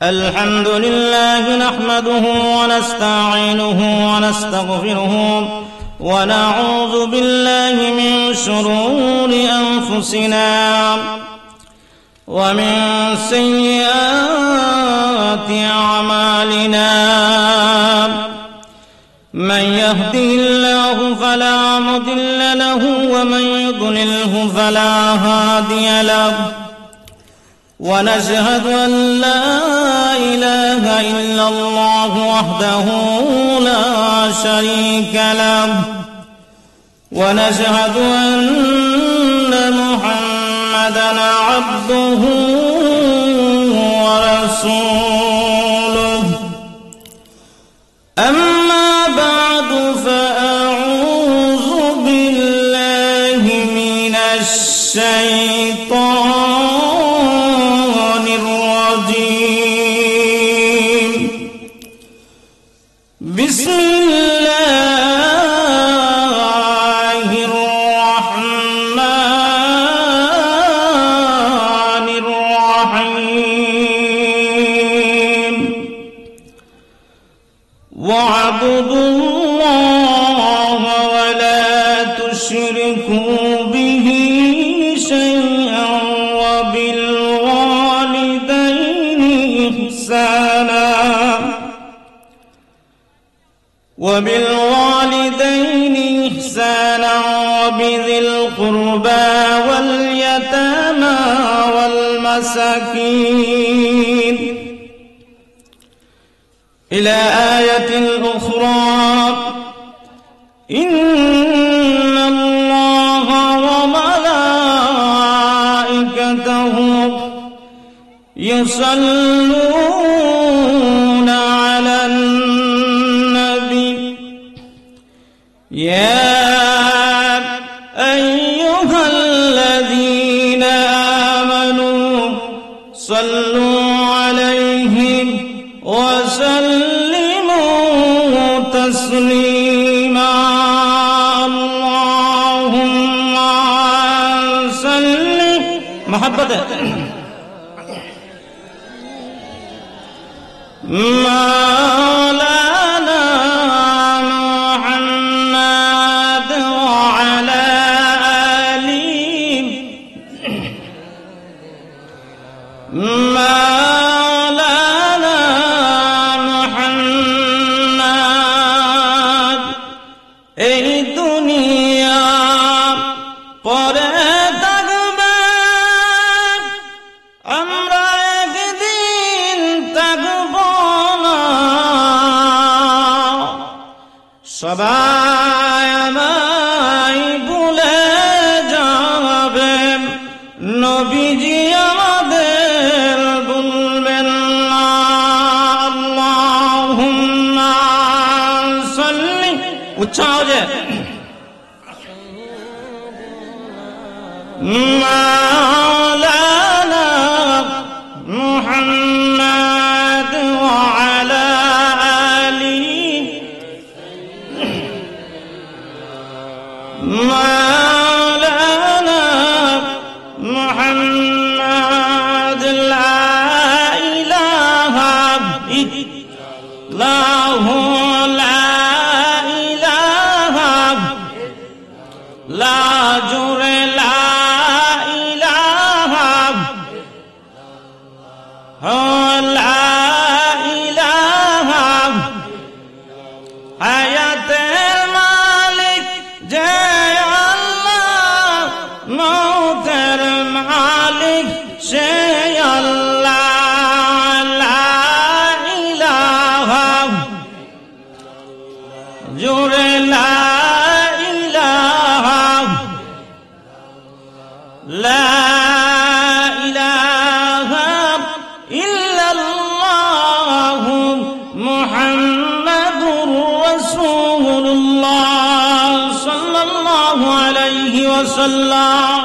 الحمد لله نحمده ونستعينه ونستغفره ونعوذ بالله من شرور أنفسنا ومن سيئات أعمالنا من يهده الله فلا مضل له ومن يضلله فلا هادي له ونشهد أن لا إله إلا الله وحده لا شريك له ونشهد أن محمدًا عبده ورسوله أما بعد فأعوذ بالله من الشيطان الرجيم بسم الله الرحمن الرحيم واعبدوا الله ولا تشركوا به شيئا وبالوالدين إحسانا وبذي القربى واليتامى والمساكين إلى آية أخرى إن الله وملائكته يصلون على النبي يا أيها الذين آمنوا صلوا عليه وسلموا تسليما اللهم صل محبة مولانا محمد وعلى آله مولانا محمد এই দুনিয়া পরে থাকবে আমরা একদিন থাকব না সবাই আমায় ভুলে যাবে নবীজি আমাদের ভুলবেন না আল্লাহুম্মা সাল্লি উচ্চাও যে مولانا محمد وعلى آله مولانا محمد لا إله إلا هو لا إله لا جرى لا إله لا إله حياة المالك جاء الله موت المالك شيء الله لا إله جرى لا إله لا إله إلا الله محمد رسول الله صلى الله عليه وسلم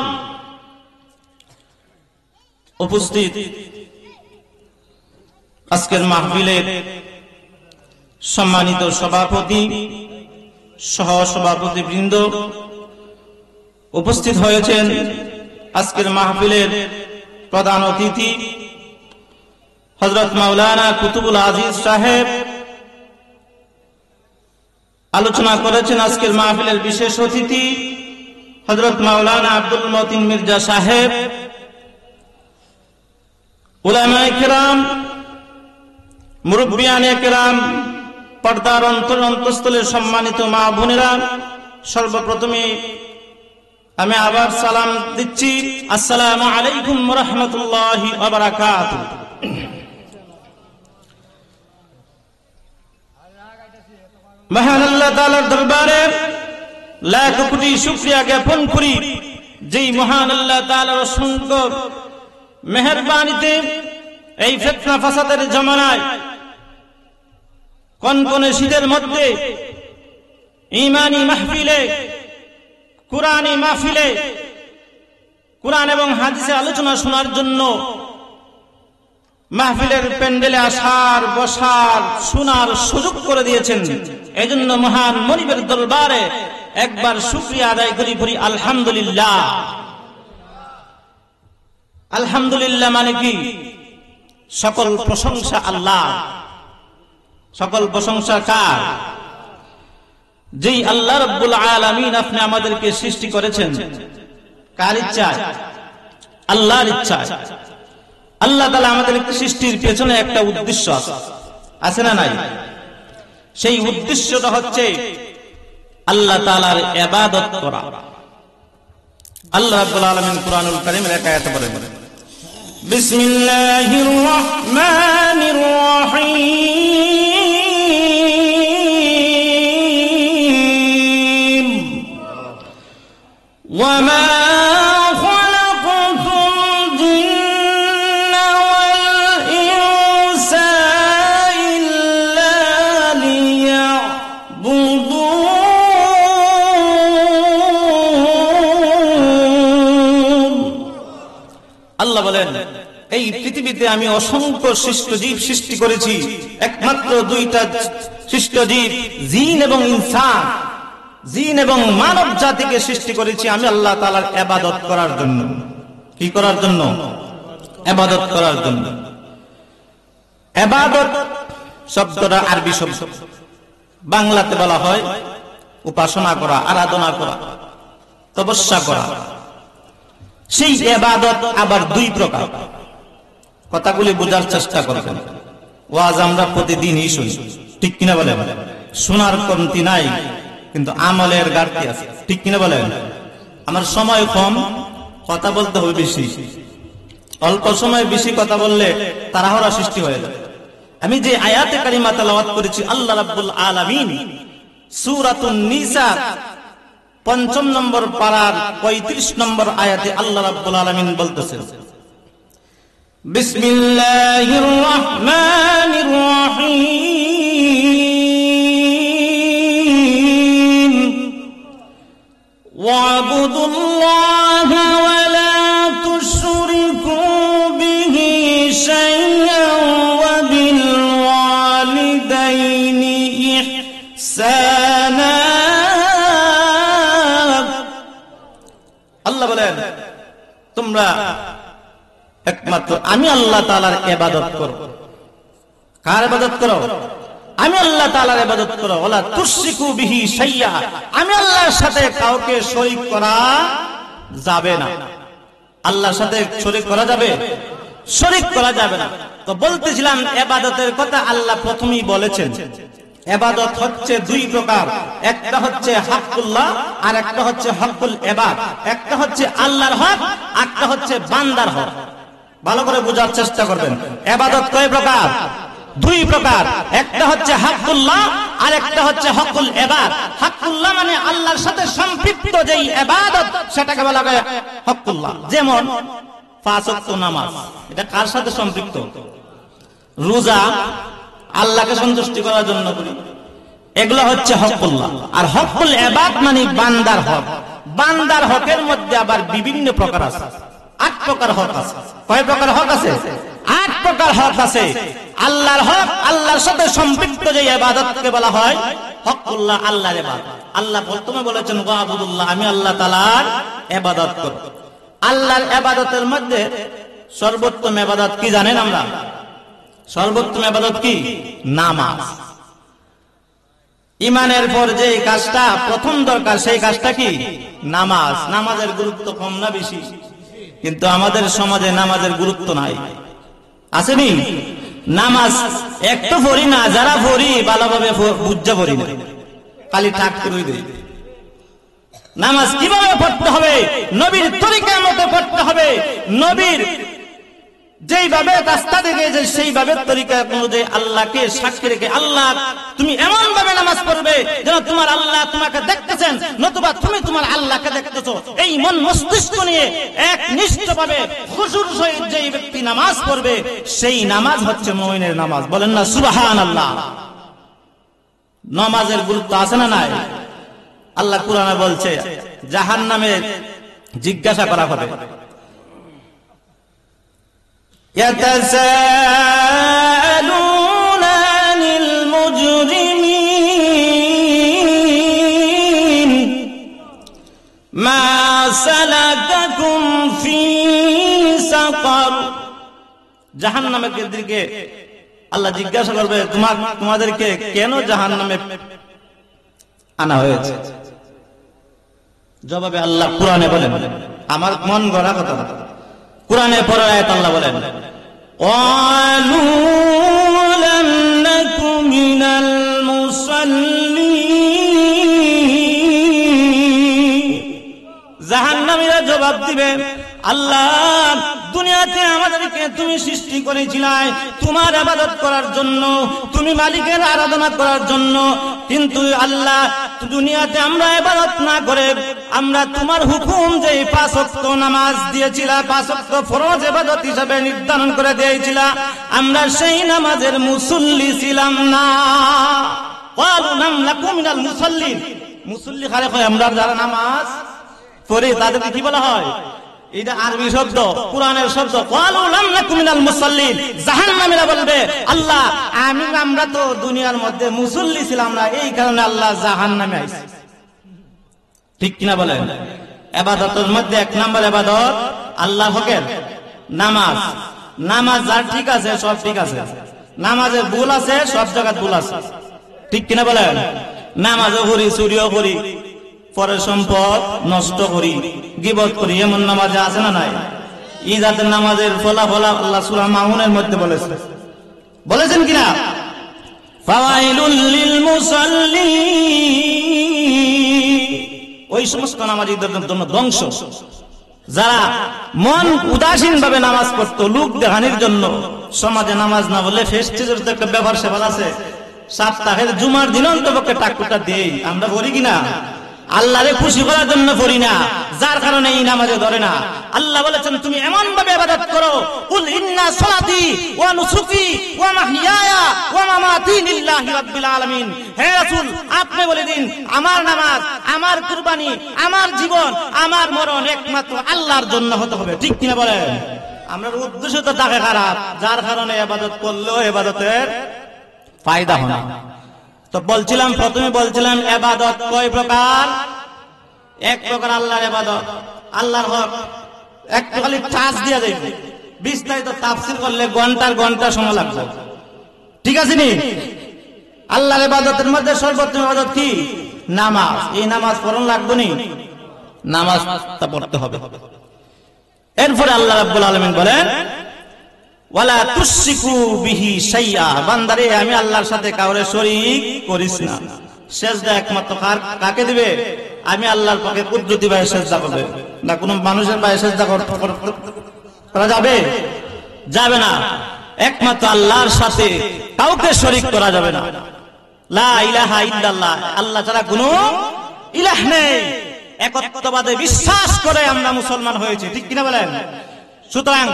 উপস্থিত আজকের মাহফিলের সম্মানিত সভাপতি সহ সভাপতি বৃন্দ উপস্থিত হয়েছেন আজকের মাহফিলের প্রধান অতিথি হযরত মাওলানা কুতুবুল আজিজ সাহেব আলোচনা করেছেন। আজকের মাহফিলের বিশেষ অতিথি হযরত মাওলানা আব্দুল মতিন মির্জা সাহেব, উলামায়ে কেরাম, মুরব্বিয়ানে কেরাম, পর্দার অন্তঃস্থলের সম্মানিত মা বোনেরা, সর্বপ্রথমে আমি আবার সালাম দিচ্ছি, আসসালামু আলাইকুম ওয়া রাহমাতুল্লাহি ওয়া বারাকাতুহু। মহান আল্লাহ তাআলার দরবারে লাখ কোটি শুকরিয়া জ্ঞাপন করি, যেই মহান আল্লাহ তাআলার অসংখ্য মেহেরবানিতে এই ফিতনা ফাসাদের জামানায় কনকনে শীতের মধ্যে ঈমানি মাহফিলে, কুরআনী মাহফিলে, কুরআন এবং হাদিসের আলোচনা শোনার জন্য মাহফিলের প্যান্ডেলে আসার, বসার, শোনার সুযোগ করে দিয়েছেন। এজন্য মহান মনিবের দরবারে একবার শুকরিয়া আদায় করি আলহামদুলিল্লাহ। আলহামদুলিল্লাহ মানে কি? সকল প্রশংসা আল্লাহ। সকল প্রশংসা কার? যেই আল্লাহ রাব্বুল আলামিন আপনি আমাদেরকে সৃষ্টি করেছেন। কার ইচ্ছায়? আল্লাহর ইচ্ছায়। আল্লাহ তাআলা আমাদের সৃষ্টির পেছনে একটা উদ্দেশ্য আছে না নাই? সেই উদ্দেশ্যটা হচ্ছে আল্লাহ তাআলার ইবাদত করা। আল্লাহ রাব্বুল আলামিন কুরআনুল কারীমের এক আয়াতে বলেন, বিসমিল্লাহির রহমানির রহিম, ওয়া মা বলেন, এই পৃথিবীতে আমি অসংখ্য সৃষ্ট জীব সৃষ্টি করেছি, একমাত্র দুইটা সৃষ্ট জীব, জিন এবং ইনসান, জিন এবং মানব জাতিকে সৃষ্টি করেছি আমি আল্লাহ তাআলার ইবাদত করার জন্য। কি করার জন্য? ইবাদত করার জন্য। ইবাদত শব্দটা আরবি শব্দ, বাংলাতে বলা হয় উপাসনা করা, আরাধনা করা, তপস্যা করা। সেই ইবাদত আবার দুই প্রকার। কথাগুলি বোঝার চেষ্টা করবেন। ওয়াজ আমরা প্রতিদিনই শুনি, ঠিক কিনা বলেন? শোনার কমতি নাই, কিন্তু আমলের ঘাটতি আছে, ঠিক কিনা বলেন? আমার সময় কম, কথা বলতে হবে বেশি। অল্প সময় বেশি কথা বললে তাড়াহুড়া সৃষ্টি হয়ে যায়। আমি যে আয়াতে কারিমা তেলাওয়াত করেছি, আল্লাহ রাব্বুল আলামিন সূরাতুন নিসা ৫ নম্বর পারার ৩৫ নম্বর আয়াতে আল্লাহ রাব্বুল আলামিন বলতেছেন, বিসমিল্লাহির রহমানির রহিম, ওয়াবুদুল্লাহা ওয়া লা তুশরিকু বিহি শাইআন ওয়া বিল ওয়ালিদাইনি ইহসানা। আল্লাহ বলেন, তোমরা একমাত্র আমি আল্লাহ তাআলার ইবাদত করো। কার ইবাদত করো? আমি আল্লাহ তাআলার ইবাদত করো। ওয়ালা তুশরিকু বিহি শাইআ, আমি আল্লাহর সাথে কাউকে শরীক করা যাবে না। আল্লাহর সাথে শরীক করা যাবে? শরীক করা যাবে না। তো বলতেছিলাম ইবাদতের কথা আল্লাহ প্রথমেই বলেছেন। ইবাদত হচ্ছে দুই প্রকার, একটা হচ্ছে হকুল্লাহ আর একটা হচ্ছে হকুল ইবাদ। একটা হচ্ছে আল্লাহর হক, একটা হচ্ছে বান্দার হক। ভালো করে বোঝার চেষ্টা করবেন। ইবাদত কয় প্রকার? দুই প্রকার। একটা হচ্ছে হকুল্লাহ আর একটা হচ্ছে হকুল ইবাদ। হকুল্লাহ মানে আল্লাহর সাথে সম্পৃক্ত যেই ইবাদত, সেটাকে বলা হয় হকুল্লাহ। যেমন ৫ ওয়াক্ত নামাজ, এটা কার সাথে সম্পৃক্ত? রোজা আল্লাহকে সন্তুষ্টি করার জন্য করি, এগুলো হচ্ছে হকুল্লাহ। আর হকুল ইবাদ মানে বান্দার হক। বান্দার হকের মধ্যে আবার বিভিন্ন প্রকার আছে, ৮ প্রকার হক আছে। কয় প্রকার হক আছে? ৮ প্রকার হক আছে। আল্লাহর হক, আল্লাহর সাথে সম্পৃক্ত যে ইবাদতকে বলা হয় হকুল্লাহ, আল্লাহর ইবাদত। আল্লাহ প্রথমে বলেছেন ওয়াবুদুল্লাহ, আমি আল্লাহ তাআলার ইবাদত করব। আল্লাহর ইবাদতের মধ্যে সর্বোত্তম ইবাদত কি জানেন? আমরা সর্বোত্তম ইবাদত কি? নামাজ। ইমানের পর যে কাজটা প্রথম দরকার সেই কাজটা কি? নামাজ। নামাজের গুরুত্ব কম না বেশি? কিন্তু আমাদের সমাজে নামাজের গুরুত্ব নাই, আসেনি? নামাজ একটু পড়ি না, যারা পড়ি ভালোভাবে বুঝা পড়ি না, খালি ঠাক করে দেই। নামাজ কিভাবে পড়তে হবে? নবীর তরিকার মতো পড়তে হবে। নবীর যেইভাবে রাস্তা দেখে সেইভাবে তরিকা অনুযায়ী আল্লাহকে সাক্ষী রেখে, আল্লাহ তুমি এমন ভাবে নামাজ পড়বে যেন তোমার আল্লাহ তোমাকে দেখতেছেন, নতুবা তুমি তোমার আল্লাহকে দেখতেছো। এই মন মস্তিষ্ক নিয়ে একনিষ্ঠভাবে খুশুর সহিত যেই ব্যক্তি নামাজ পড়বে সেই নামাজ হচ্ছে মুমিনের নামাজ। বলেন না সুবহানাল্লাহ। নামাজের গুরুত্ব আছে না নাই? আল্লাহ কুরআনে বলছে জাহান্নামে জিজ্ঞাসা করা হবে, يتساءلون عن المجرمين ما سلككم في سقر। জাহান্নামের দিকে আল্লাহ জিজ্ঞাসা করবে তোমাদেরকে কেন জাহান্নামে আনা হয়েছে? জবাবে আল্লাহ কুরআনে বলেন, আমার মন গড়া কথা, কুরআনে পড়া আয়াত আল্লাহ বলেন, ক্বালু লাম নাকু মিনাল মুসাল্লিন। জাহান্নামীরা জবাব দিবে, আল্লাহ দুনিয়াতে আমাদেরকে তুমি সৃষ্টি করেছিলে তোমার ইবাদত করার জন্য, তুমি মালিকের আরাধনা করার জন্য, কিন্তু আল্লাহ দুনিয়াতে আমরা ইবাদত না করে আমরা তোমার হুকুম যে 5 ওয়াক্ত নামাজ দিয়েছিলা, 5 ওয়াক্ত ফরজ ইবাদত হিসেবে নির্ধারণ করে দিয়েছিলা, আমরা সেই নামাজের মুসল্লি ছিলাম না। ক্বালু লাম নাকু মিনাল মুসাল্লিন। মুসল্লি কারে কয়? আমরা যারা নামাজ পড়ি তাদেরকে কি বলা হয়? এটা আরবি শব্দ, কুরআনের শব্দ। ক্বালু লাম নাকু মিনাল মুসাল্লিন। জাহান্নামীরা বলবে, আল্লাহ আমরা তো দুনিয়ার মধ্যে মুসল্লি ছিলাম না, এই কারণে আল্লাহ জাহান্নামে আইছে। ঠিক কিনা বলেন? ইবাদতের মধ্যে 1 নম্বর ইবাদত আল্লাহ হকের নামাজ। নামাজ যার ঠিক আছে সব ঠিক আছে, নামাজে ভুল আছে সব জায়গায় ভুল আছে। ঠিক কিনা বলেন? নামাজও করি, চুরিও করি, পরের সম্পদ নষ্ট করি, গীবত করি, এমন নামাজে আছে না নাই? এই জাতের নামাজের ফলাফল আল্লাহ সূরা মাউনের মধ্যে বলেছেন কিনা? ফাওয়াইলুল লিল মুসাল্লিন। ওই সমস্ত নামাজীদের জন্য ধ্বংস যারা মন উদাসীন ভাবে নামাজ পড়তো লোক দেখানির জন্য। সমাজে নামাজ না বলে ফেস্টিজের তো একটা ব্যাপার সেবার আছে, সপ্তাহের জুমার দিন অন্তপক্ষে টাকুটা দেই, আমরা করি কিনা? আল্লাহরে খুশি করার জন্য পড়ি না, যার কারণে এই নামাজে ধরে না। আল্লাহ বলেছেন তুমি এমন ভাবে ইবাদত করো, কুল ইন্না সলাতি ওয়া নুসুকি ওয়া মাহইয়ায়া ওয়া মামাতি লিল্লাহি রাব্বিল আলামিন। হে রাসূল আপনি বলে দিন আমার নামাজ, আমার কুরবানি, আমার জীবন, আমার মরণ একমাত্র আল্লাহর জন্য হতে হবে। ঠিক কিনা বলেন? আমরা উদ্দেশ্য তো থাকে খারাপ, যার কারণে ইবাদত করলেও ইবাদতের ফায়দা হয় না। তো বলছিলাম, প্রথমে বলছিলাম ইবাদত কয় প্রকার? 1 প্রকার আল্লাহর ইবাদত, আল্লাহর হক। একটু খালি টাচ দিয়া যাইবে, বিস্তারিত তাফসীর করলে ঘন্টার ঘন্টা সময় লাগবে। ঠিক আছে নি? আল্লাহর ইবাদতের মধ্যে সর্বোত্তম ইবাদত কি? নামাজ। এই নামাজ পড়ন লাগবে নি? নামাজটা পড়তে হবে। এরপরে আল্লাহ রাব্বুল আলামিন বলেন, ওয়ালা তুশরিকু বিহি শাইআ। বান্দারে আমি আল্লাহর সাথে কাউরে শরীক করিস না। সেজদা একমাত্র কাকে দিবে? আমি আল্লাহর পাকে কুদরতি ভাবে সেজদা করবে না, কোন মানুষের পায়ে সেজদা করা যাবে? যাবে না। একমাত্র আল্লাহর সাথে কাউকে শরীক করা যাবে না। লা ইলাহা ইল্লাল্লাহ, আল্লাহ ছাড়া কোনো ইলাহ নেই। একত্ববাদে বিশ্বাস করে আমরা মুসলমান হয়েছি। ঠিক কিনা বলেন? সুতরাং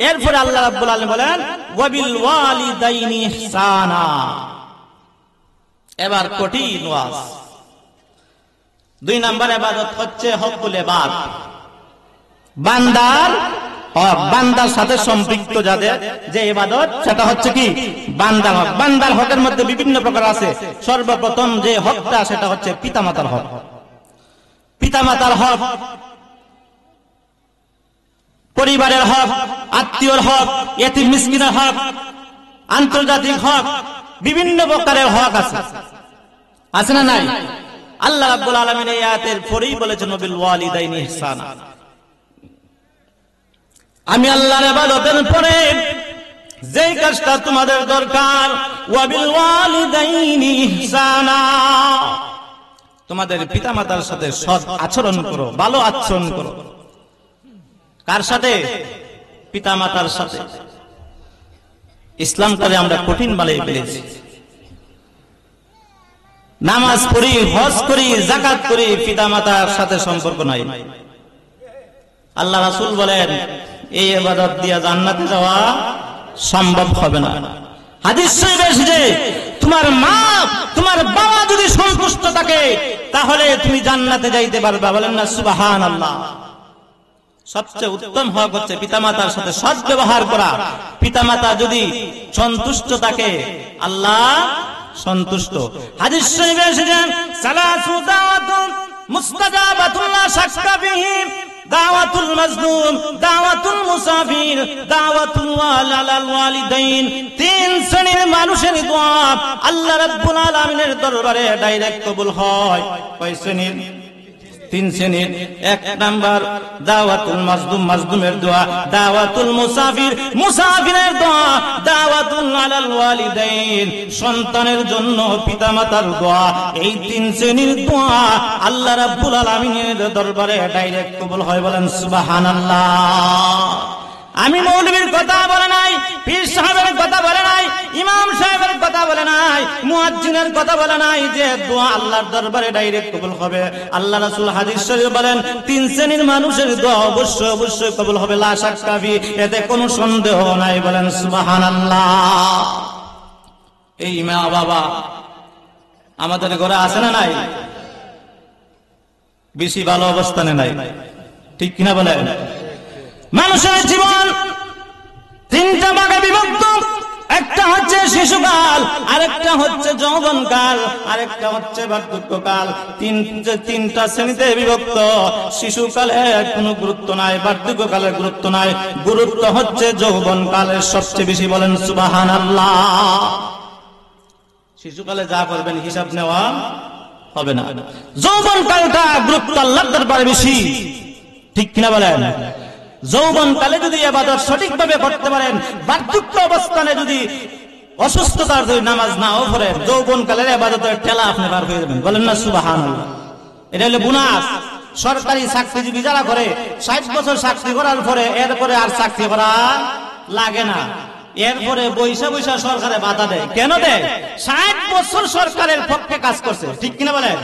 এরপরে আল্লাহ রাব্বুল আলামিন বলেন ওয়াবিল ওয়ালিদাইনি ইহসানা। এবার কঠিন ওয়াজ। 2 নম্বর ইবাদত হচ্ছে হকুল ইবাদ, বান্দার হক, বান্দার সাথে সম্পৃক্ত যাদের যে ইবাদত সেটা হচ্ছে কি? বান্দার হক। বান্দার হকের মধ্যে বিভিন্ন প্রকার আছে। সর্বপ্রথম যে হকটা সেটা হচ্ছে পিতামাতার হক। পিতামাতার হক, পরিবারের হক, আত্মীয়র হক, ইতিম মিসকিনের হক, আন্তর্জাতিক হক, বিভিন্ন প্রকারের হক আছে, আছে না নাই? আল্লাহ রাব্বুল আলামিন এই আয়াতের পরেই বলেছেন বিল ওয়ালিদাইনি ইহসানা। আমি আল্লাহর ইবাদতের পরে যেই কাজটা তোমাদের দরকার, ওয়া বিল ওয়ালিদাইনি ইহসানা, তোমাদের পিতামাতার সাথে সৎ আচরণ করো, ভালো আচরণ করো। কার সাথে? পিতামাতার সাথে। ইসলামটাকে আমরা কঠিন বানিয়ে ফেলেছি। নামাজ পড়ি, হজ করি, যাকাত করি, পিতামাতার সাথে সম্পর্ক নাই। আল্লাহ রাসূল বলেন এই ইবাদত দিয়ে জান্নাতে যাওয়া সম্ভব হবে না। হাদিস শরীফে এসেছে তোমার মা, তোমার বাবা যদি সন্তুষ্ট থাকে তাহলে তুমি জান্নাতে যাইতে পারবে। বলেন না সুবহানাল্লাহ। সবচেয়ে উত্তম হক হচ্ছে পিতামাতার সাথে সৎ ব্যবহার করা। পিতামাতা যদি সন্তুষ্ট থাকে আল্লাহ সন্তুষ্ট। হাদিস শরীফে এসেছে সালাসু দাওয়াতুন মুস্তাজাবাতুন লা শাক্কা বিহি, দাওয়াতুল মাজলুম, দাওয়াতুল মুসাফির, দাওয়াতুল আলাল ওয়ালিদাইন। তিন শ্রেণীর মানুষের দোয়া আল্লাহ রাব্বুল আলামিনের দরবারে ডাইরেক্ট কবুল হয়। কয় শ্রেণীর? তিন শ্রেণীর। এক নাম্বার দাওয়াতুল মাজলুম, মাজলুমের দোয়া। দাওয়াতুল মুসাফির, মুসাফিরের দোয়া। দাওয়াতুল আলাল ওয়ালিদাইন, সন্তানের জন্য পিতামাতার দোয়া। এই তিন শ্রেণীর দোয়া আল্লাহ রাব্বুল আলামিনের দরবারে ডাইরেক্ট কবুল হয়। বলেন সুবহানাল্লাহ। আমি মৌলবীর কথা বলে নাই, পীর সাহেবের কথা বলে নাই, ইমাম সাহেবের কথা বলে নাই, মুয়াজ্জিনের কথা বলে নাই যে দোয়া আল্লাহর দরবারে ডাইরেক্ট কবুল হবে। আল্লাহ রাসূল হাদিস শরীফে বলেন তিন শ্রেণীর মানুষের দোয়া অবশ্যই অবশ্যই কবুল হবে, লা শাক্কা ফি, এতে কোনো সন্দেহ নাই। বলেন সুবহানাল্লাহ। এই মা বাবা আমাদের ঘরে আছে না নাই? বেশি ভালো অবস্থানে নাই, ঠিক কিনা বলেন? মানুষের জীবন তিনটা ভাগে বিভক্ত। একটা হচ্ছে শিশুকাল, আরেকটা হচ্ছে যৌবনকাল, আরেকটা হচ্ছে বার্ধক্যকাল। তিনটা শ্রেণীতে বিভক্ত। শিশুকালে কোনো গুরুত্ব নাই, বার্ধক্যকালের গুরুত্ব নাই, গুরুত্ব হচ্ছে যৌবনকালের সবচেয়ে বেশি। বলেন সুবহানাল্লাহ। শিশুকালে যা করবেন হিসাব নেওয়া হবে না। যৌবনকালটা গুরুত্ব আল্লাহর দরবারে বেশি, ঠিক কিনা বলেন? যৌবনকালে যদি ইবাদত সঠিকভাবে করতে পারেন, বার্ধক্য অবস্থানে যদি অসুস্থতার যদি নামাজ নাও পড়েন, যৌবনকালের ইবাদতের ঠেলা আপনি পার হয়ে যাবেন। বলেন না সুবহানাল্লাহ। এটা হলো বোনাস। সরকারি চাকরিজীবী যারা করে 60 বছর চাকরি করার পরে এরপরে আর চাকরি করা লাগে না। এরপরে বৈশা বৈশা সরকারে বাধা দেয়। কেন দেয়? 60 বছর সরকারের পক্ষে কাজ করছে, ঠিক কিনা বলেন?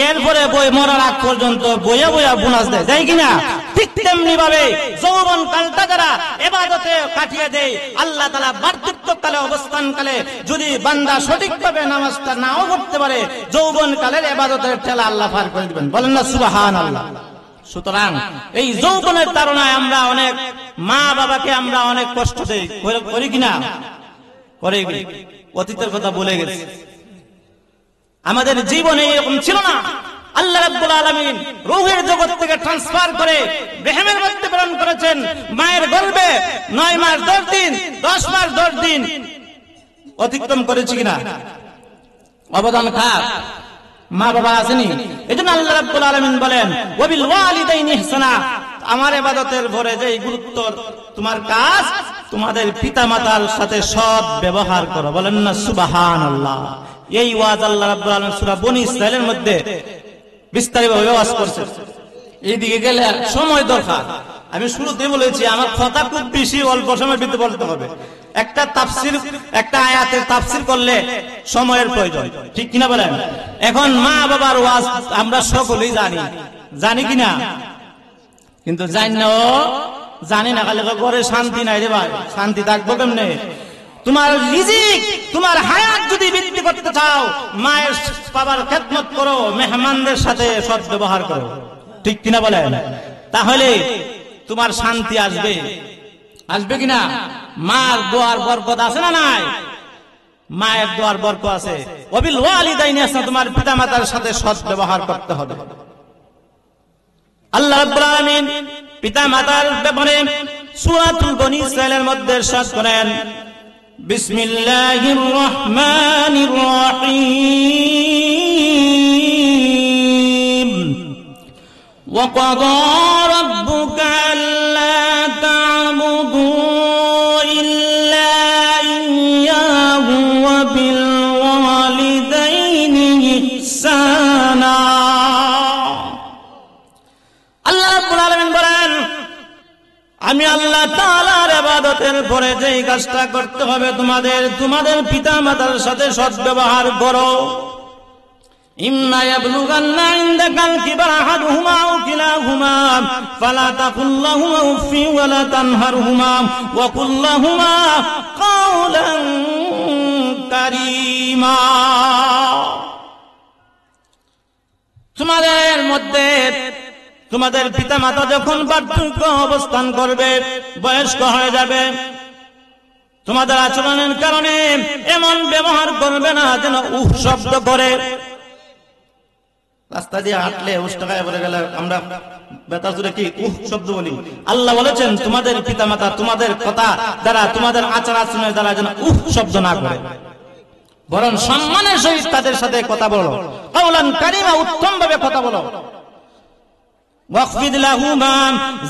এরপরে বই মরার আগ পর্যন্ত বইয়া বইয়া বোনাস দেয়, তাই কিনা? ঠিক তেমনি ভাবে যৌবন কালটা যারা ইবাদতে কাটিয়ে দেয়, আল্লাহ তাআলা বার্ধক্যকালে অবস্থানকালে যদি বান্দা সঠিকভাবে নামাজটা নাও পড়তে পারে, যৌবন কালের ইবাদতের ঠেলা আল্লাহ পার করে দিবেন। বলেন না সুবহানাল্লাহ। সুতরাং এই যৌবনের তাড়নায় আমরা অনেক মা বাবাকে আমরা অনেক কষ্ট দেই, করি কিনা? করে। অতীতের কথা বলে গেছি। আমাদের জীবনে এরকম ছিল না। আল্লাহ রাব্বুল আলামিন রূহের জগৎ থেকে ট্রান্সফার করে রেহেমের মধ্যে প্রেরণ করেছেন। মায়ের গর্ভে 9 মাস 10 দিন, 10 মাস 10 দিন অতিক্রম করেছি কিনা? অবদান কার? মা বাবা আসেনি? এজন্য আল্লাহ রাব্বুল আলামিন বলেন ওয়াবিল ওয়ালিদাইনি ইহসানা। আমার ইবাদতের পরে যে গুরুত্ব, তোমার কাজ তোমাদের পিতামাতার সাথে সৎ ব্যবহার করো। বলেন না সুবহানাল্লাহ। এই ওয়াজ আল্লাহ রাব্বুল আলামিন সূরা বনী ইসরাঈলের মধ্যে বিস্তারিতভাবে ওয়াজ করছেন। এইদিকে গেলে সময় দরকার। আমি শুরুতে বলেছি আমার কথা খুব বেশি অল্প সময়ের ভিতরে বলতে হবে। একটা তাফসীর, একটা আয়াতের তাফসীর করলে সময়ের প্রয়োজন, ঠিক কিনা বলেন? এখন মা বাবার ওয়াজ আমরা সকলেই জানি কিনা? কিন্তু জানি না, খালি ঘরে শান্তি নাই রে ভাই। শান্তি থাকবো কেমনে? তোমার রিজিক, তোমার হায়াত যদি বৃদ্ধি করতে চাও, মায়ের বাবার খেদমত করো, মেহমানদের সাথে সৎ ব্যবহার করো, ঠিক কিনা বলেন? তাহলে তোমার শান্তি আসবে। আসবে কিনা? মার দোয়ার বরকত আছে না নাই? মায়ের দোয়ার বরকত আছে। ওয়াবিল ওয়ালিদাইনি ইহসানা, তোমার পিতামাতার সাথে সৎ ব্যবহার করতে হবে। আল্লাহ রাব্বুল আলামিন পিতামাতার ব্যাপারে সূরাতুল বনী ইসরাঈলের মধ্যে ইরশাদ করেন বিসমিল্লাহির রহমানির রহিম ওয়া ক্বাদা রাব্বুকা আল্লা তা'বুদু ইল্লা ইয়্যাহু ওয়া বিল ওয়ালিদাইনি ইহসানা। আল্লাহ রাব্বুল আলামিন বলেন, আমি আল্লাহ তাআলার ইবাদতের পরে যেই কাজটা করতে হবে তোমাদের পিতা মাতার সাথে সদ্ব্যবহার করো। ইম্মা ইয়াবলুগান্না ইনদাকাল কিবারা আহাদুহুমা আও কিলাহুমা ফালা তাকুল লাহুমা উফফিন ওয়া লা তানহারহুমা ওয়া কুল লাহুমা কাওলান কারীমা। তোমাদের মধ্যে তোমাদের পিতা মাতা যখন বার্ধক্য অবস্থান করবে, বয়স্ক হয়ে যাবে, তোমাদের আচরণের কারণে এমন ব্যবহার করবে না যেন উহ শব্দ করে। রাস্তা দিয়ে হাঁটলে উষ্টাকায় পড়ে গেলে আমরা বেতার জুড়ে কি উহ শব্দ বলি। আল্লাহ বলেছেন তোমাদের পিতা মাতা তোমাদের কথা দ্বারা, তোমাদের আচার আচরণের দ্বারা যেন উহ শব্দ না করে, বরং সম্মানের সহিত তাদের সাথে কথা বলো। কাওলান কারীমা, উত্তম ভাবে কথা বলো। واخفض لهما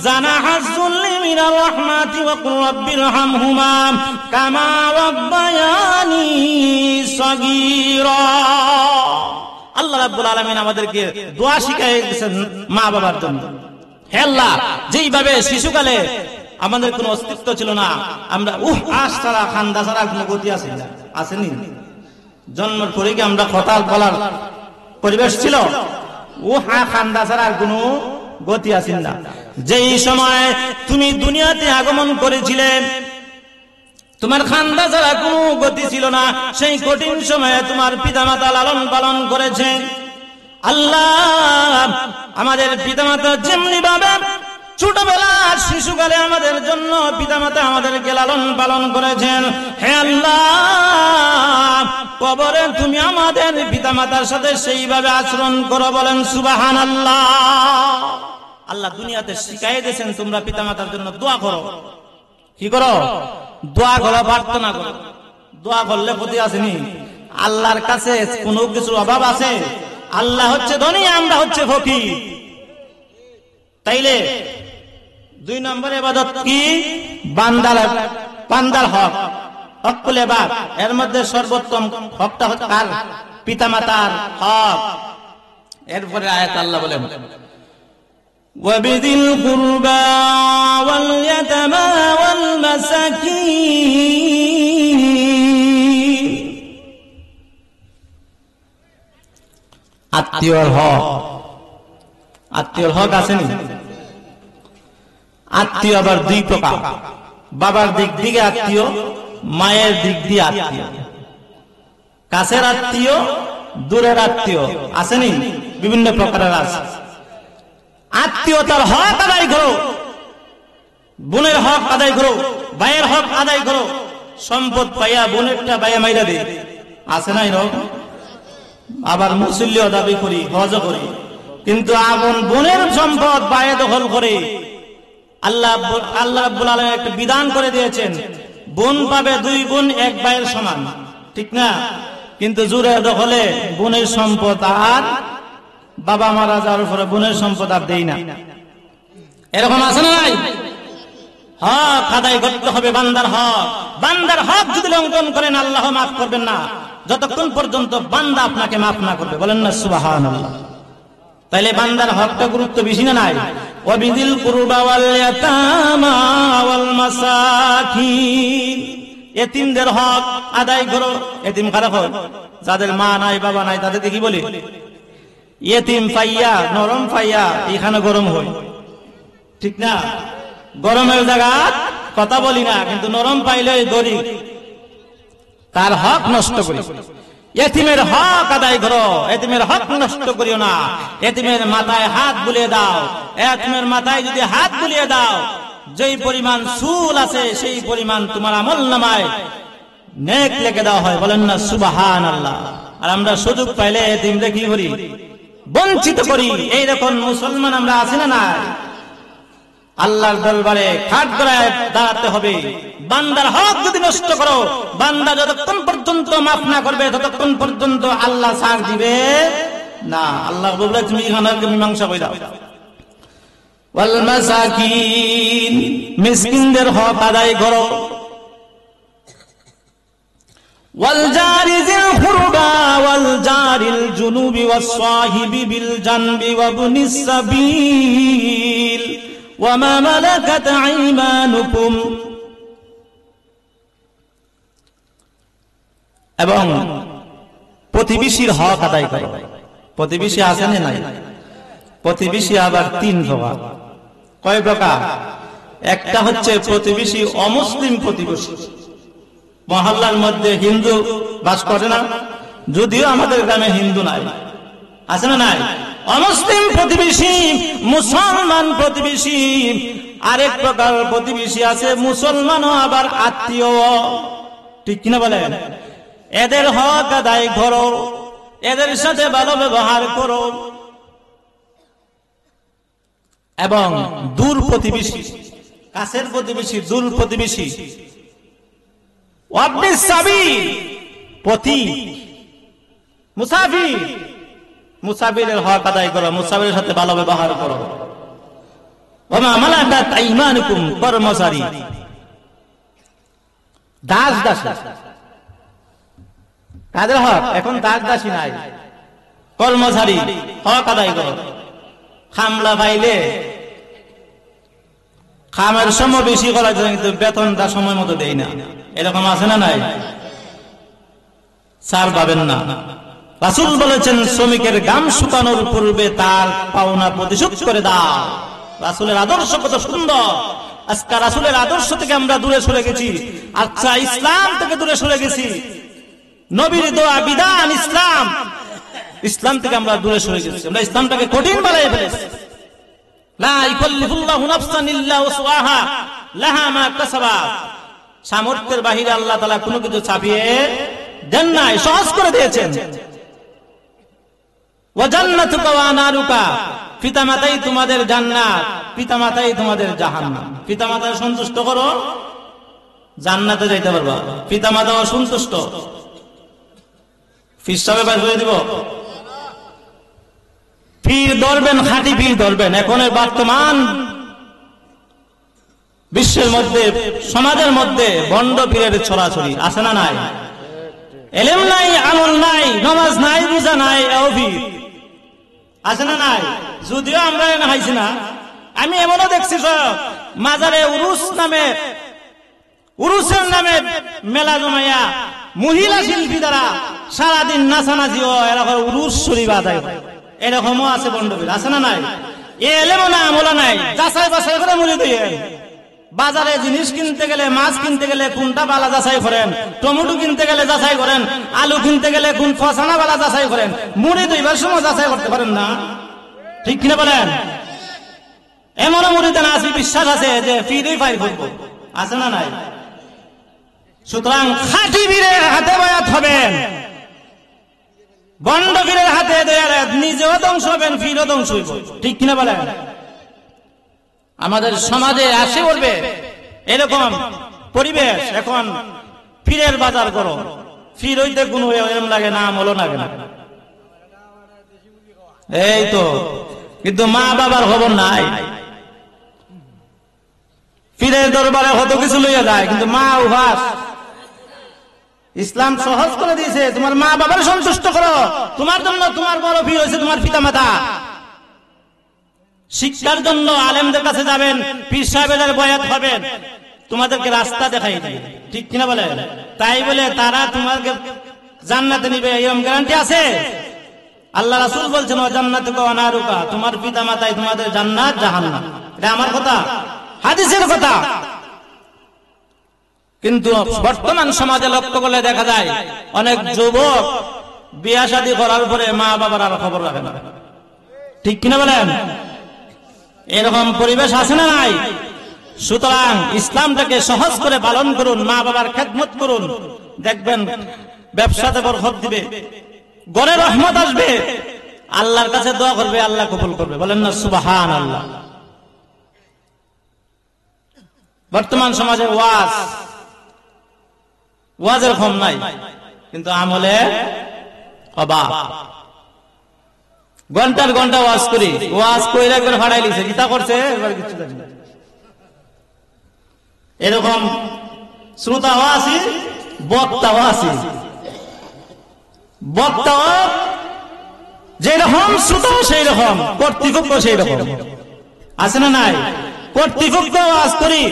جناح الذل من الرحمة وقل رب ارحمهما كما ربياني صغيرا। আল্লাহ রাব্বুল আলামিন আমাদেরকে দোয়া শিখিয়ে দিয়েছেন মা বাবার জন্য। হে আল্লাহ, যেইভাবে শিশুকালে আমাদের কোনো অস্তিত্ব ছিল না, আমরা আশ ছাড়া খান্দা ছাড়া কোনো গতি আসেনি। জন্মের পরে কি আমরা কথা বলার পরিবেশ ছিল? খান্দা ছাড়া কোনো গতি আসেন না। যেই সময় তুমি দুনিয়াতে আগমন করেছিলে, তোমার খান্দা ছাড়া কোনো গতি ছিল না। সেই কঠিন সময়ে তোমার পিতামাতা লালন পালন করেছেন। আল্লাহ আমাদের পিতামাতা যেমনি ভাবে ছোটবেলার শিশুকালে আমাদের জন্য পিতামাতা আমাদেরকে লালন পালন করেছেন, হে আল্লাহ কবরে তুমি আমাদের পিতামাতার সাথে সেইভাবে আচরণ করো। বলেন সুবহানাল্লাহ। আল্লাহ দুনিয়াতে শিখাই দিয়েছেন তোমরা পিতামাতার জন্য দোয়া করো। কি করো? দোয়া করো, প্রার্থনা করো। দোয়া করলে ক্ষতি আসেনি। আল্লাহর কাছে কোনো কিছুর অভাব আছে? আল্লাহ হচ্ছে ধনী, আমরা হচ্ছে ফকির। তাইলে 2 নম্বর ইবাদত কি? বান্দার হক, হকুল ইবাদ। এর মধ্যে সর্বোত্তম হকটা হচ্ছে কার? পিতামাতার হক। এরপরে আয়াত আল্লাহ বলেন, ওয়াবিদিল কুরবা ওয়াল ইয়াতামা ওয়াল মাসাকিন। আত্মীয়র হক। আত্মীয়র হক আসেনি? আত্মীয় আবার 2 প্রকার। বাবার দিক থেকে আত্মীয়, মায়ের দিক দিয়ে আত্মীয়। কাছের আত্মীয়, দূরের আত্মীয় আসেনি? বিভিন্ন প্রকারের আছে। আত্মীয়তার হক আদায় করো, বোনের হক আদায় করো, ভাইয়ের হক আদায় করো। সম্পদ পাইয়া বোনেরটা ভাইয়া মাইরা দে, আছে না এরকম? আবার মুসল্লিও দাবি করি, হজ করি, কিন্তু আপন বোনের সম্পদ ভাইয়ে দখল করে। আল্লাহ রাব্বুল আলামিন একটা বিধান করে দিয়েছেন, বোন পাবে 2 বোন 1 ভাইয়ের সমান, ঠিক না? কিন্তু জোরে দখলে বোনের সম্পদ আর বাবা মারা যাওয়ার পরে বোনের সম্পদ আর দেই না। এরকম আছে না নাই? হক আদায় করতে হবে, বান্দার হক। বান্দার হক যদি লঙ্ঘন করেন আল্লাহ মাফ করবেন না, যতক্ষণ পর্যন্ত বান্দা আপনাকে মাফ না করবে। বলেন না সুবহানাল্লাহ। তাইলে বান্দার হকটা গুরুত্ব বেশি না নাই? ওয়াবিদিল কুরবা ওয়াল ইয়াতামা ওয়াল মাসাকিন। এতিমদের হক আদায় করো। এতিম কারা হয়? যাদের মা নাই বাবা নাই, তাদেরকে কি বলি? এতিম পাইয়া, নরম পাইয়া এখানে গরম হয়, ঠিক না? গরমের জায়গা কথা বলি না, কিন্তু নরম পাইলে গরিব, তার হক নষ্ট করি। এতিমের হক আদায় করো, এতিমের হক নষ্ট করিও না। এতিমের মাথায় হাত বুলিয়ে দাও। এতিমের মাথায় যদি হাত বুলিয়ে দাও, যেই পরিমাণ চুল আছে সেই পরিমাণ তোমার আমলনামায় নেক লিখে দেওয়া হয়। বলেন না সুবহানাল্লাহ। আর আমরা সুযোগ পাইলে এতিমদের কি করি? বঞ্চিত করি। এইরকম মুসলমান আমরা আছি না নাই? আল্লাহর দরবারে কাঠগড়ায় দাঁড়াতে হবে। বান্দার হক যদি নষ্ট করো, বান্দা যতক্ষণ পর্যন্ত মাফ না করবে ততক্ষণ পর্যন্ত আল্লাহ ছাড় দিবে না। আল্লাহ বলবে তুমি এখানে মীমাংসা করে দাও। ওয়াল মাসাকিন, মিসকিনদের হক আদায় করো। ওয়াল জারি যিল কুরবা ওয়াল জারিল জুনুবি ওয়াস সাহিবি বিল জানবি ওয়া ইবনিস সাবিল ওয়া মা মালাকাত আইমানুকুম, এবং প্রতিবেশীর হক আদায় করো। প্রতিবেশী আছে না নাই? প্রতিবেশী আবার তিন প্রকার। কয় প্রকার? একটা হচ্ছে প্রতিবেশী অমুসলিম প্রতিবেশী। মহল্লার মধ্যে হিন্দু বাস করে না, যদিও আমাদের গ্রামে হিন্দু নাই, আছে না নাই? অমুসলিম প্রতিবেশী, মুসলমান প্রতিবেশী। আরেক প্রকার প্রতিবেশী আছে মুসলমানও আবার আত্মীয়, ঠিক কিনা বলেন? এদের হক আদায় করো, এদের সাথে ভালো ব্যবহার করো। এবং দূর প্রতিবেশী, কাছের প্রতিবেশী, দূর প্রতিবেশী। ওয়াবনিস সাবিল, পথিক, মুসাফির, মুসাফিরের হক আদায় করো, মুসাফিরের সাথে ভালো ব্যবহার করো। ওয়া মা মালাকাত আইমানুকুম, কর্মচারী, দাস দাসী, তাদের হক। এখন দাস দাসী নাই, কর্মচারী হক আদায় করো। খামলা পাইলে খামের সময় বেশি করা যায়, কিন্তু বেতনটা সময় মতো দেয় না, এরকম আছে না নাই? ছাড় পাবেন না। রাসূল বলেছেন শ্রমিকের গাম শুকানোর পূর্বে তার পাওনা পরিশোধ করে দাও। রাসূলের আদর্শ কত সুন্দর। আজকে রাসূলের আদর্শ থেকে আমরা দূরে সরে গেছি। আচ্ছা, ইসলাম থেকে দূরে সরে গেছি। নবীর দোয়া বিধান ইসলাম, ইসলাম থেকে আমরা দূরে সরে গেছি। আমরা ইসলামটাকে কঠিন বানাই ফেলেছি। লা ইকাল্লিফুল্লাহু নাফসান ইল্লা উসআহা লাহা মা কাসাবাত। সামর্থ্যের বাহিরে আল্লাহ তাআলা কোনো কিছু চাপিয়ে দেন নাই, সহজ করে দিয়েছেন। ওয়া জান্নাতুকা ওয়া নারুকা, পিতামাতাই তোমাদের জান্নাত, পিতামাতাই তোমাদের জাহান্নাম। পিতামাতাকে সন্তুষ্ট করো, জান্নাতে যাইতে পারবা। পিতামাতা অসন্তুষ্ট, ফিস সাহেব বের করে দিব। পীর ধরবেন, খাঁটি পীর ধরবেন। এখন বর্তমান বিশ্বের মধ্যে, সমাজের মধ্যে ভণ্ড পীরের ছড়াছড়ি, আছে না নাই? এলেম নাই, আমল নাই, নামাজ নাই, রোজা নাই, এও পীর, আছে না নাই? যদিও আমরা না হাইছি না, আমি এমনও দেখছি মাজারে উরুসের নামে মেলা জমাইয়া মহিলা শিল্পী দ্বারা সারাদিন নাচানাচি হয়, এরকম উরুস শরীফ আদায় হয়। এরকমও আছে বন্ডবীর, আছে না নাই? এলেমও না, আমলা নাই, যাচাই বাছাই করে মুড়ি দিয়ে। বাজারে জিনিস কিনতে গেলে, মাছ কিনতে গেলে কোনটা বালা যাচাই করেন, টমেটো কিনতে গেলে যাচাই করেন, আলু কিনতে গেলে কোন ফসানা বালা যাচাই করেন। মুড়ি দুইবার সময় যাচাই করতে পারেন না, ঠিক কিনা বলেন? এমনও মুড়িতে না আছে বিশ্বাস আছে যে ফিরেই ফাই করবো, আছে না নাই? সুতরাং খাঁটি বীরের হাতে বয়াত হবেন, বন্ড বীরের হাতে নিজেও ধ্বংস হবেন, ফিরও ধ্বংস হইব, ঠিক কিনা বলেন? আমাদের সমাজে আসে বলবে এরকম পরিবেশ। এখন ফিরের বাজার করো, ফির হইতে কোনো এরম লাগে না, আমলও লাগে না, এই তো। কিন্তু মা বাবার খবর নাই। ফিরের দরবারে কত কিছু লইয়া যায়, কিন্তু মা উভাস। ইসলাম সহজ করে দিয়েছে, তোমার মা বাবার সন্তুষ্ট করো। তোমার জন্য তোমার বড় পীর হয়েছে তোমার পিতা মাতা। শিক্ষার জন্য আলেমদের কাছে যাবেন, পীর সাহেবের বয়াত হবেন, তোমাদেরকে রাস্তা দেখাই দিবে, ঠিক কিনা বলে? তাই বলে তারা তোমাকে জান্নাতে নিবে এরকম গ্যারান্টি আছে? আল্লাহ রাসূল বলছেন ওয়া জান্নাতুকা ওয়া নারুকা, তোমার পিতা মাতাই তোমাদের জান্নাত জাহান্নাম। এটা আমার কথা, হাদিসের কথা। কিন্তু বর্তমান সমাজে লক্ষ্য করলে দেখা যায় অনেক যুবক বিয়া শাদী করার পরে মা বাবার আর খবর রাখে না, ঠিক কিনা বলেন? এরকম পরিবেশ আছে না নাই? সুতরাং ইসলামটাকে সহজ করে পালন করুন, মা বাবার খেদমত করুন, দেখবেন ব্যবসাতে বরকত দিবে, ঘরে রহমত আসবে, আল্লাহর কাছে দোয়া করবে, আল্লাহ কবুল করবে। বলেন না সুবহানাল্লাহ। বর্তমান সমাজে ওয়াজের কম নাই, কিন্তু আমলে অভাব। ঘন্টার ঘন্টা ওয়াজ করি, ওয়াজ কইরা একবার ফাড়াই লিছে, গীতা করছে এবার কিছু জানি না। এরকম শ্রোতাও আছি, বক্তাও আছি। বক্তাও যেরকম, শ্রোতাও সেই রকম, কর্তৃপক্ষ সেই রকম, আছে না নাই? কর্তৃপক্ষ ওয়াজ করি,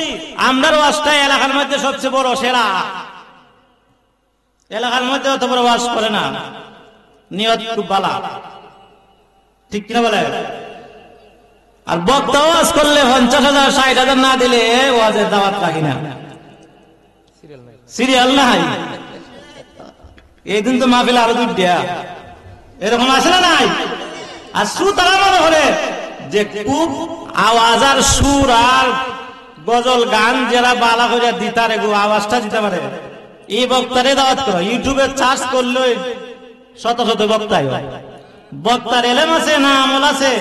আমরা ওয়াজটা এলাকার মধ্যে সবচেয়ে বড় সেরা। এলাকার মধ্যে অত বড় ওয়াজ করে না, নিয়ত খুব ভালো, ঠিক কিনা বলে? আর বক্তা ওয়াজ করলে 50,000 60,000 না দিলে ওয়াজের দাওয়াত রাখি না, সিরিয়াল নাই। এই দিন তো মাহফিল আরো দুইটা এরকম আসে না নাই? আর শ্রোতারা মনে করে যে খুব আওয়াজ আর সুর আর গজল গান যারা বালা করে দিতারে গো আওয়াজটা দিতে পারে, এই বক্তারে দাওয়াত করো। ইউটিউবে সার্চ করলে শত শত বক্তাই হয়। বক্তার এলেম আছে না আমল আছে,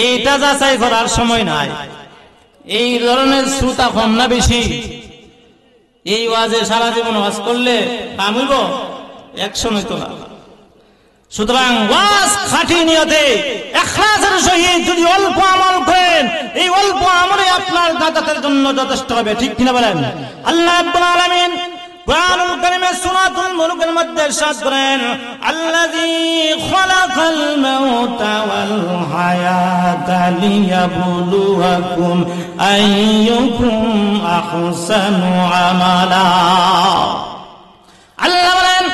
এইটা যাচাই করার সময় নাই। এই ধরনের শ্রোতা কম না বেশি? এই ওয়াজে সারা জীবন ওয়াজ করলে কামিব 100 নয়তো না। সুতরাং ওয়াজ খাঁটি নিয়তে ইখলাসের সহিত যদি অল্প আমল করেন, এই অল্প আমলে আপনার নাজাতের জন্য যথেষ্ট হবে, ঠিক কিনা বলেন? আল্লাহ রাব্বুল আলামিন কুরআনুল কারীমে সূরাতুল মুলকের মধ্যে ইরশাদ করেন, আল্লাযী খালাকাল মাউতা ওয়াল হায়াতা লিয়াবলুয়াকুম আইয়ুকুম আহসানু আমালা। আল্লাহ বলেন,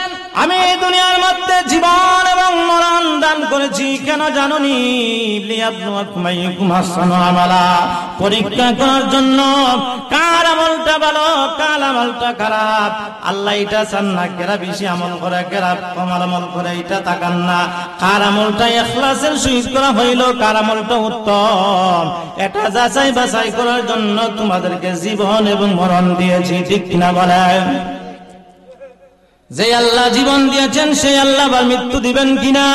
আমি দুনিয়ার মধ্যে জীবন এবং মরণ দান করেছি কেন জানোনি? লিয়াবলুয়াকুম আইয়ুকুম আহসানু আমালা, পরীক্ষা করার জন্য কার আমলটা ভালো কার আমলটা খারাপ। আল্লাহ এটা চান না কেরা বেশি আমল করে কেরা কম আমল করে, এটা তাকান না। কার আমলটা ইখলাসের সহিত করা হইল, কার আমলটা উত্তম, এটা যাচাই বাছাই করার জন্য তোমাদেরকে জীবন এবং মরণ দিয়েছি, ঠিক কিনা বলেন? যে আল্লাহ জীবন দিয়েছেন সেই আল্লাহ আবার মৃত্যু দিবেন কিনা?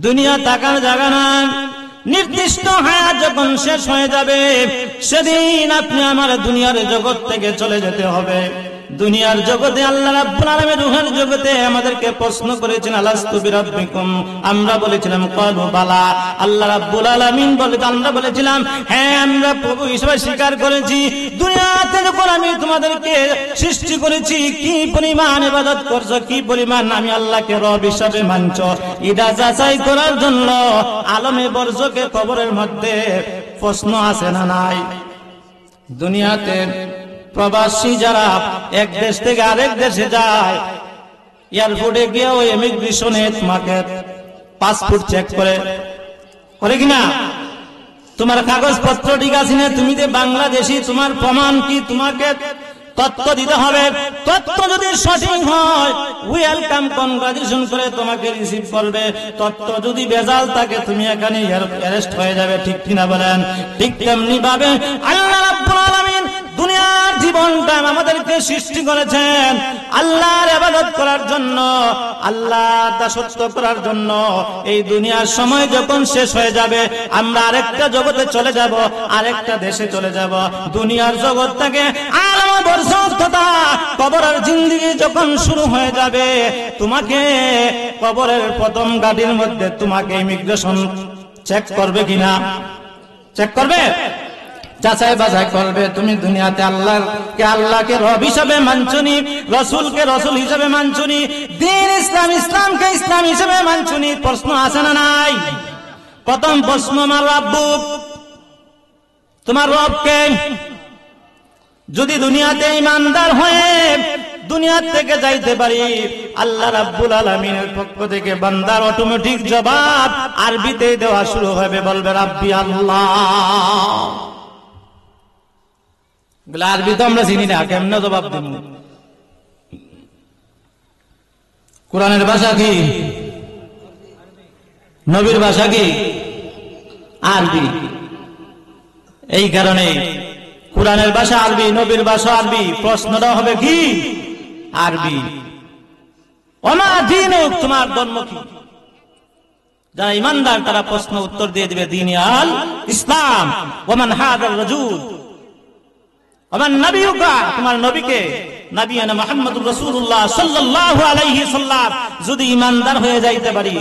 দুনিয়া তাকার জায়গা না। নির্দিষ্ট হায়াত যখন শেষ হয়ে যাবে সেদিন আপনি আমার দুনিয়ার জগৎ থেকে চলে যেতে হবে। দুনিয়ার জগতে আল্লাহ রাব্বুল আলামিন রূহের জগতে আমাদেরকে প্রশ্ন করেছেন, আলাস্তু বিরাব্বিকুম? আমরা বলেছিলাম ক্বালু বালা। আল্লাহ রাব্বুল আলামিন বলে, আমরা বলেছিলাম হ্যাঁ আমরা প্রভু হিসেবে স্বীকার করেছি। দুনিয়াতে যখন আমি তোমাদেরকে সৃষ্টি করেছি, কি পরিমাণ ইবাদত করছো, কি পরিমাণ আমি আল্লাহকে রব হিসেবে মানছো, এটা যাচাই করার জন্য আলমে বরজকে কবরের মধ্যে প্রশ্ন আছে না নাই? দুনিয়াতে প্রবাসী যারা এক দেশ থেকে আরেক দেশে যায়, এয়ারপোর্টে গিয়ে ওই ইমিগ্রেশনে তোমাকে পাসপোর্ট চেক করে কিনা, তোমার কাগজপত্র ঠিক আছে না, তুমি যে বাংলাদেশি, তোমার প্রমাণ কি, তোমাকে তথ্য দিতে হবে। তথ্য যদি সঠিক হয় ওয়েলকাম কনগ্রাচুলেশন করে তোমাকে রিসিভ করবে। তথ্য যদি ভেজাল থাকে তুমি এখানে অ্যারেস্ট হয়ে যাবে, ঠিক কিনা বলেন? ঠিক তেমনি ভাবে আল্লাহ রাব্বুল আলামিন দুনিয়ার জীবনটা আমাদেরকে সৃষ্টি করেছেন আল্লাহর ইবাদত করার জন্য, আল্লাহর দাসত্ব করার জন্য। এই দুনিয়ার সময় যখন শেষ হয়ে যাবে আমরা আরেকটা জগতে চলে যাব, আরেকটা দেশে চলে যাব। দুনিয়ার জগৎ থেকে আলাম বরজত তথা কবরের জিন্দেগি যখন শুরু হয়ে যাবে, তোমাকে কবরের প্রথম গাড়ির মধ্যে তোমাকে ইমিগ্রেশন চেক করবে কিনা? চেক করবে, যাচাই বাছাই করবে। তুমি দুনিয়াতে আল্লাহকে রব হিসেবে মানছনি, রসুলকে রসুল হিসেবে মানছনি, দ্বীন ইসলামকে ইসলাম হিসেবে মানছনি। প্রশ্ন আছে না নাই? প্রথম প্রশ্ন আমার রব্বু, তোমার রবকে। যদি দুনিয়াতে ইমানদার হয়ে দুনিয়া থেকে যাইতে পারি, আল্লাহ রাব্বুল আলামিনের পক্ষ থেকে বান্দার অটোমেটিক জবাব আরবিতে দেওয়া শুরু হবে, বলবে রাব্বি আল্লাহ। আরবি তো আমরা চিনি না, কেমনে জবাব দেব? কোরআনের ভাষা কি? নবীর ভাষা কি? আরবি। এই কারণে কোরআনের ভাষা আরবি, নবীর ভাষা আরবি, প্রশ্নটা হবে কি? আরবি। ওমা দীনুক, তোমার ধর্ম কি? যারা ইমানদার তারা প্রশ্ন উত্তর দিয়ে দিবে দিন আল ইসলাম। ওমান হাদার রাজুল, আমার নবীকা, তোমার নবীকে, নবিয়ানা মুহাম্মদুর রাসূলুল্লাহ সাল্লাল্লাহু আলাইহি সাল্লাম যদি ঈমানদার হয়ে যাইতে পারি,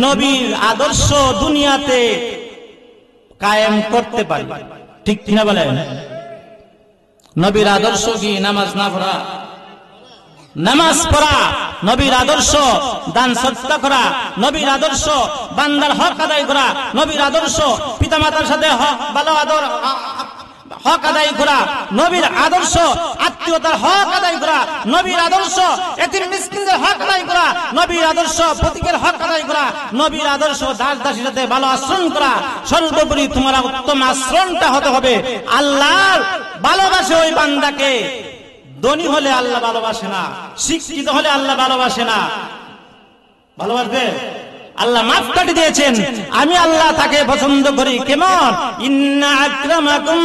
নবীর আদর্শ দুনিয়াতে কায়েম করতে পারি, ঠিক কিনা বলেন? নবীর আদর্শ কি? নামাজ না পড়া, নামাজ পড়া। নবীর আদর্শ দান সদকা করা। নবীর আদর্শ বান্দার হক আদায় করা। নবীর আদর্শ পিতামাতার সাথে ভালো আদর হক আদায় করা। নবীর আদর্শ আত্মীয়তার হক আদায় করা। নবীর আদর্শ এতিম মিসকিনদের হক আদায় করা। নবীর আদর্শ প্রতীকের হক আদায় করা। নবীর আদর্শ দাস দাসীর সাথে ভালো আচরণ করা। সর্বোপরি তোমার উত্তম আচরণটা হতে হবে আল্লাহর ভালোবাসে ওই বান্দাকে। ধনী হলে আল্লাহ ভালোবাসে না, শিক্ষিত হলে আল্লাহ ভালোবাসে না। ভালোবাসবে? আল্লাহ মাপ কাটি দিয়েছেন, আমি আল্লাহ তাকে পছন্দ করি। কেমন? ইন্না আকরামাকুম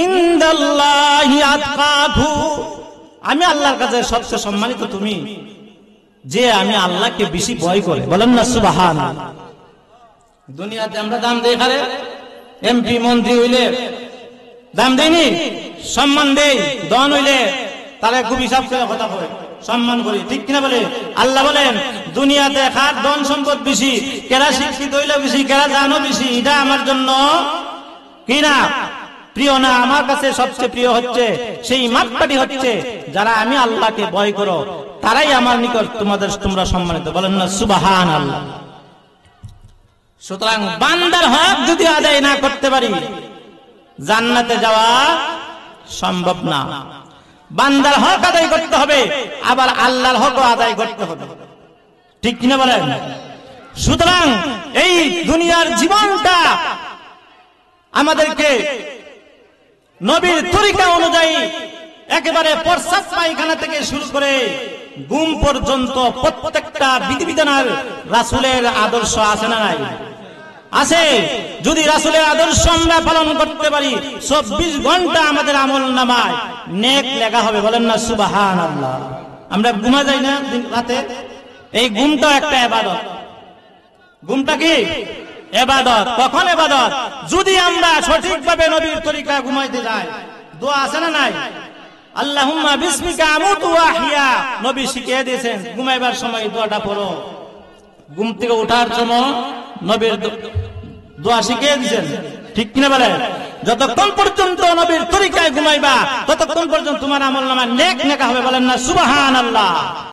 ইনদাল্লাহি আতকাকুম। আমি আল্লাহর কাছে সবচেয়ে সম্মানিত তুমি, যে আমি আল্লাহকে বেশি ভয় করে। বলেন না সুবহানাল্লাহ। দুনিয়াতে আমরা দাম দেই, খারে এমপি মন্ত্রী হইলে দাম দেইনি, সম্মান দেই। দন হইলে তারা খুব হিসাব করে কথা বলে, সম্মান করি, ঠিক কিনা বলে? আল্লাহ বলেন দুনিয়াতে খার ধন সম্পদ বেশি, কেরা শিক্ষিত হইলে বেশি, কেরা জানো বেশি, এটা আমার জন্য কি না প্রিয় না। আমার কাছে সবচেয়ে প্রিয় হচ্ছে সেই মাপকাঠি হচ্ছে যারা আমি আল্লাহকে ভয় করো, তারাই আমার নিকট তোমরা সম্মানিত। বলেন না সুবহানাল্লাহ। সুতরাং বান্দার হক যদি আদায় না করতে পারি, জান্নাতে যাওয়া সম্ভব না। বান্দার হক আদায় করতে হবে, আবার আল্লাহর হকও আদায় করতে হবে, ঠিক কিনা বলেন? সুতরাং এই দুনিয়ার জীবনটা আমাদেরকে নবীর তরিকা অনুযায়ী একেবারে প্রস্রাব পায়খানা থেকে শুরু করে ঘুম পর্যন্ত প্রত্যেকটা বিধিবিধানের রাসূলের আদর্শ আছে না নাই? আছে। যদি রাসূলের আদর্শ আমরা পালন করতে পারি, 24 ঘন্টা আমাদের আমলনামায় নেক লেখা হবে। বলেন না সুবহানাল্লাহ। আমরা ঘুমা যাই না রাতে, এই ঘুমটা একটা ইবাদত। ঘুমটা কি? ইবাদত। কখন ইবাদত? যদি আমরা সঠিকভাবে নবীর তরিকা ঘুমাইতে যাই। দোয়া আছে না নাই? আল্লাহুম্মা বিসমিকা আমুতু ওয়া আহইয়া, নবী শিখিয়ে দিয়েছেন ঘুমাইবার সময় দোয়াটা পড়ো। ঘুম থেকে ওঠার সময় নবীর দোয়া শিখিয়ে দিয়েছেন, ঠিক কিনা বলে? যতক্ষণ পর্যন্ত নবীর তরিকায় ঘুমাইবা, ততক্ষণ পর্যন্ত তোমার আমলনামায় নেক লেখা হবে। বলেন না সুবহানাল্লাহ।